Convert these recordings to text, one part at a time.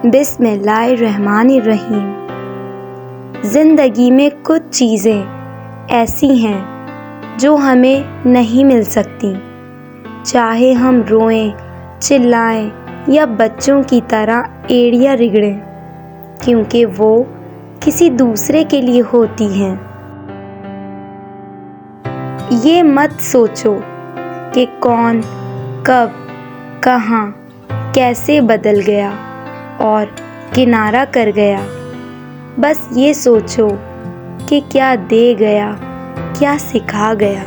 بسم اللہ الرحمن الرحیم۔ زندگی میں کچھ چیزیں ایسی ہیں جو ہمیں نہیں مل سکتی، چاہے ہم روئیں، چلائیں یا بچوں کی طرح ایڑیاں رگڑیں، کیونکہ وہ کسی دوسرے کے لیے ہوتی ہیں۔ یہ مت سوچو کہ کون، کب، کہاں، کیسے بدل گیا اور کنارہ کر گیا، بس یہ سوچو کہ کیا دے گیا، کیا سکھا گیا۔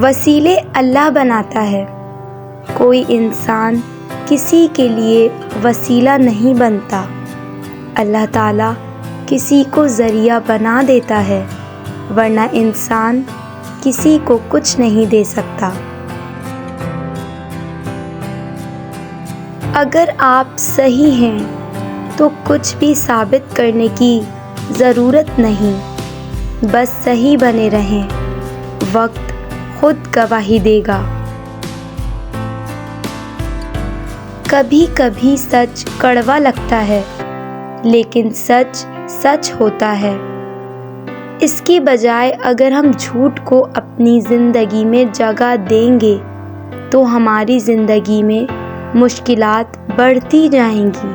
وسیلے اللہ بناتا ہے، کوئی انسان کسی کے لیے وسیلہ نہیں بنتا۔ اللہ تعالیٰ کسی کو ذریعہ بنا دیتا ہے، ورنہ انسان کسی کو کچھ نہیں دے سکتا۔ اگر آپ صحیح ہیں تو کچھ بھی ثابت کرنے کی ضرورت نہیں، بس صحیح بنے رہیں، وقت خود گواہی دے گا۔ کبھی کبھی سچ کڑوا لگتا ہے، لیکن سچ سچ ہوتا ہے۔ اس کی بجائے اگر ہم جھوٹ کو اپنی زندگی میں جگہ دیں گے تو ہماری زندگی میں مشکلات بڑھتی جائیں گی۔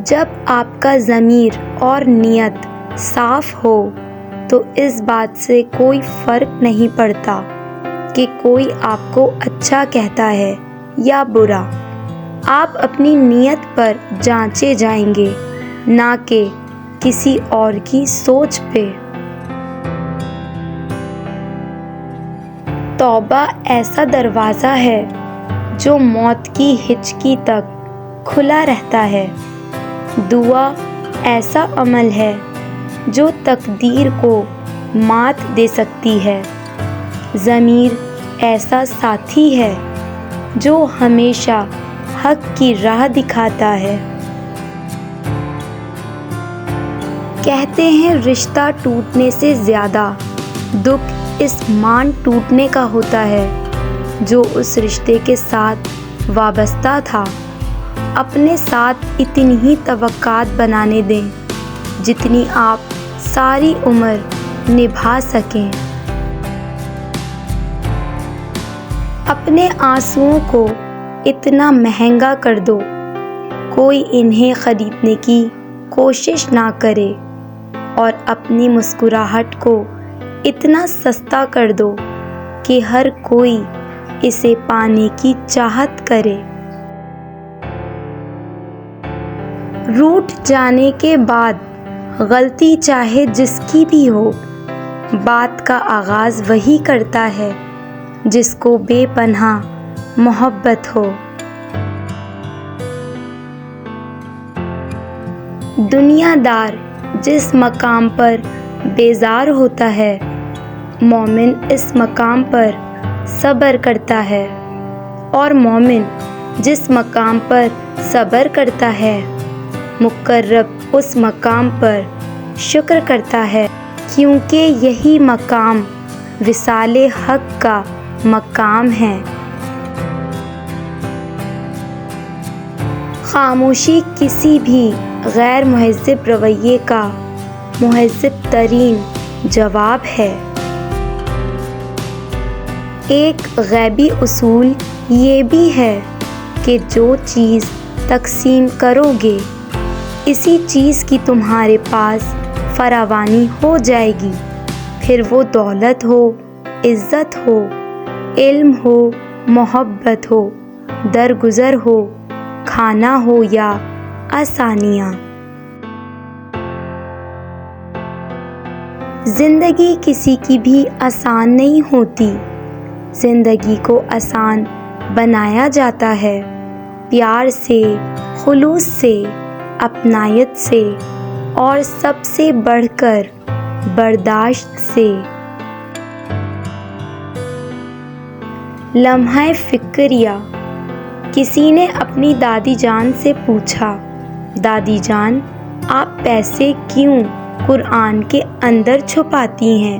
جب آپ کا ضمیر اور نیت صاف ہو تو اس بات سے کوئی فرق نہیں پڑتا کہ کوئی آپ کو اچھا کہتا ہے یا برا۔ آپ اپنی نیت پر جانچے جائیں گے، نہ کہ کسی اور کی سوچ پہ۔ توبہ ایسا دروازہ ہے جو موت کی ہچکی تک کھلا رہتا ہے۔ دعا ایسا عمل ہے جو تقدیر کو مات دے سکتی ہے۔ ضمیر ایسا ساتھی ہے جو ہمیشہ حق کی راہ دکھاتا ہے۔ کہتے ہیں رشتہ ٹوٹنے سے زیادہ دکھ اس مان ٹوٹنے کا ہوتا ہے جو اس رشتے کے ساتھ وابستہ تھا۔ اپنے ساتھ اتنی ہی توقعات بنانے دیں جتنی آپ ساری عمر نبھا سکیں۔ اپنے آنسوؤں کو اتنا مہنگا کر دو کوئی انہیں خریدنے کی کوشش نہ کرے، اور اپنی مسکراہٹ کو اتنا سستا کر دو کہ ہر کوئی اسے پانے کی چاہت کرے۔ روٹھ جانے کے بعد غلطی چاہے جس کی بھی ہو، بات کا آغاز وہی کرتا ہے جس کو بے پناہ محبت ہو۔ دنیا دار جس مقام پر بیزار ہوتا ہے، مومن اس مقام پر صبر کرتا ہے، اور مومن جس مقام پر صبر کرتا ہے، مقرب اس مقام پر شکر کرتا ہے، کیونکہ یہی مقام وصال حق کا مقام ہے۔ خاموشی کسی بھی غیر مہذب رویے کا مہذب ترین جواب ہے۔ ایک غیبی اصول یہ بھی ہے کہ جو چیز تقسیم کرو گے اسی چیز کی تمہارے پاس فراوانی ہو جائے گی، پھر وہ دولت ہو، عزت ہو، علم ہو، محبت ہو، درگزر ہو، کھانا ہو یا آسانیاں۔ زندگی کسی کی بھی آسان نہیں ہوتی، زندگی کو آسان بنایا جاتا ہے پیار سے، خلوص سے، اپنائیت سے، اور سب سے بڑھ کر برداشت سے۔ لمحہ فکریہ، کسی نے اپنی دادی جان سے پوچھا، دادی جان آپ پیسے کیوں قرآن کے اندر چھپاتی ہیں؟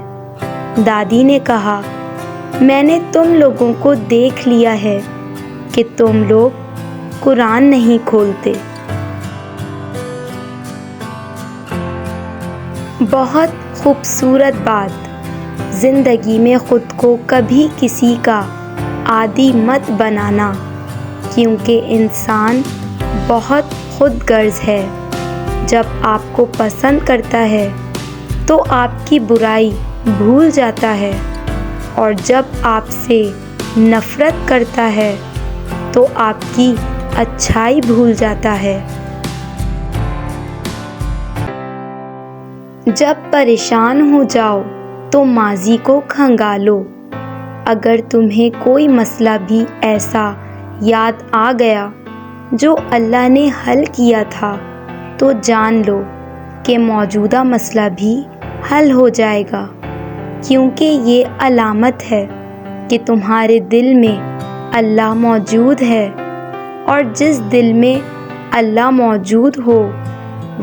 دادی نے کہا، میں نے تم لوگوں کو دیکھ لیا ہے کہ تم لوگ قرآن نہیں کھولتے۔ بہت خوبصورت بات، زندگی میں خود کو کبھی کسی کا عادی مت بنانا، کیونکہ انسان بہت خود غرض ہے۔ جب آپ کو پسند کرتا ہے تو آپ کی برائی بھول جاتا ہے، اور جب آپ سے نفرت کرتا ہے تو آپ کی اچھائی بھول جاتا ہے۔ جب پریشان ہو جاؤ تو ماضی کو کھنگالو۔ اگر تمہیں کوئی مسئلہ بھی ایسا یاد آ گیا جو اللہ نے حل کیا تھا تو جان لو کہ موجودہ مسئلہ بھی حل ہو جائے گا، کیونکہ یہ علامت ہے کہ تمہارے دل میں اللہ موجود ہے، اور جس دل میں اللہ موجود ہو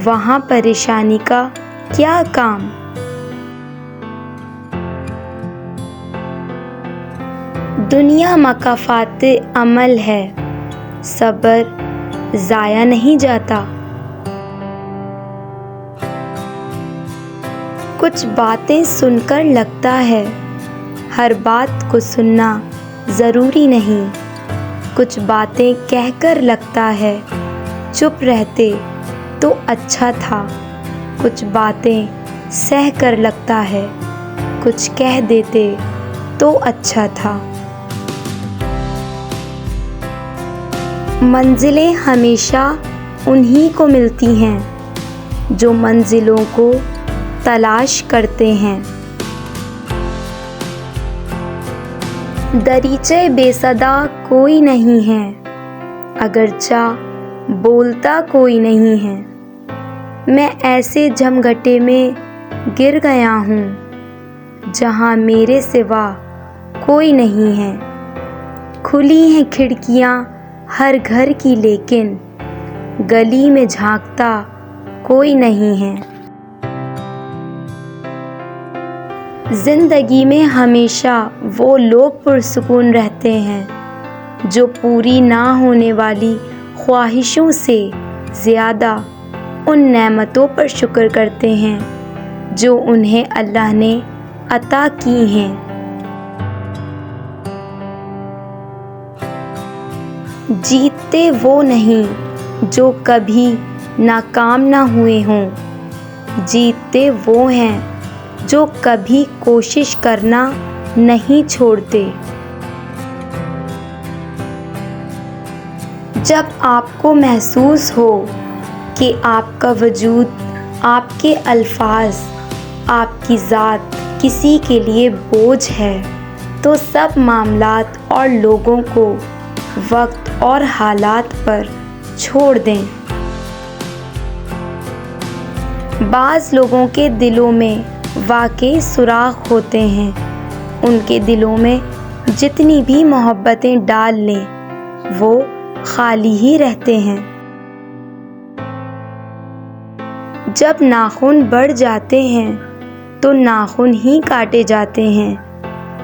وہاں پریشانی کا کیا کام۔ دنیا مکافات عمل ہے، صبر ضائع نہیں جاتا۔ کچھ باتیں سن کر لگتا ہے ہر بات کو سننا ضروری نہیں، کچھ باتیں کہہ کر لگتا ہے چپ رہتے تو اچھا تھا، کچھ باتیں سہ کر لگتا ہے کچھ کہہ دیتے تو اچھا تھا۔ منزلیں ہمیشہ انہی کو ملتی ہیں جو منزلوں کو تلاش کرتے ہیں۔ دریچے بے صدا کوئی نہیں ہے، اگرچہ بولتا کوئی نہیں ہے۔ میں ایسے جھمگھٹے میں گر گیا ہوں جہاں میرے سوا کوئی نہیں ہے۔ کھلی ہیں کھڑکیاں ہر گھر کی، لیکن گلی میں جھانکتا کوئی نہیں ہے۔ زندگی میں ہمیشہ وہ لوگ پرسکون رہتے ہیں جو پوری نہ ہونے والی خواہشوں سے زیادہ ان نعمتوں پر شکر کرتے ہیں جو انہیں اللہ نے عطا کی ہیں۔ جیتتے وہ نہیں جو کبھی ناکام نہ ہوئے ہوں، جیتتے وہ ہیں جو کبھی کوشش کرنا نہیں چھوڑتے۔ جب آپ کو محسوس ہو کہ آپ کا وجود، آپ کے الفاظ، آپ کی ذات کسی کے لیے بوجھ ہے تو سب معاملات اور لوگوں کو وقت اور حالات پر چھوڑ دیں۔ بعض لوگوں کے دلوں میں واقعی سوراخ ہوتے ہیں، ان کے دلوں میں جتنی بھی محبتیں ڈال لیں وہ خالی ہی رہتے ہیں۔ جب ناخن بڑھ جاتے ہیں تو ناخن ہی کاٹے جاتے ہیں،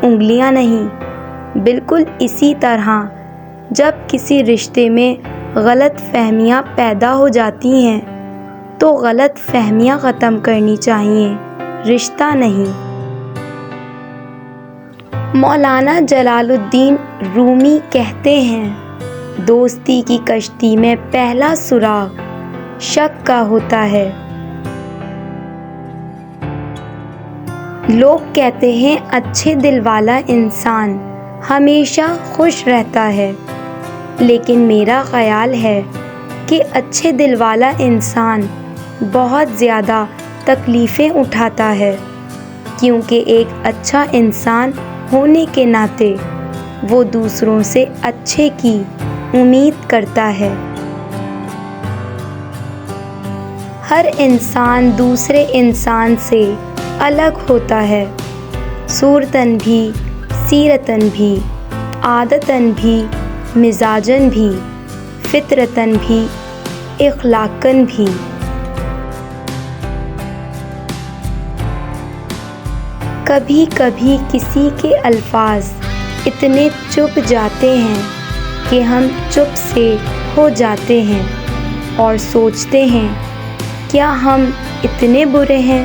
انگلیاں نہیں۔ بالکل اسی طرح جب کسی رشتے میں غلط فہمیاں پیدا ہو جاتی ہیں تو غلط فہمیاں ختم کرنی چاہیے، رشتہ نہیں۔ مولانا جلال الدین رومی کہتے ہیں، دوستی کی کشتی میں پہلا سراغ شک کا ہوتا ہے۔ لوگ کہتے ہیں اچھے دل والا انسان ہمیشہ خوش رہتا ہے، لیکن میرا خیال ہے کہ اچھے دل والا انسان بہت زیادہ تکلیفیں اٹھاتا ہے، کیونکہ ایک اچھا انسان ہونے کے ناطے وہ دوسروں سے اچھے کی امید کرتا ہے۔ ہر انسان دوسرے انسان سے الگ ہوتا ہے، صورتاً بھی، سیرتاً بھی، عادتاً بھی، مزاجاً بھی، فطرتاً بھی، اخلاقاً بھی۔ کبھی کبھی کسی کے الفاظ اتنے چپ جاتے ہیں کہ ہم چپ سے ہو جاتے ہیں اور سوچتے ہیں کیا ہم اتنے برے ہیں؟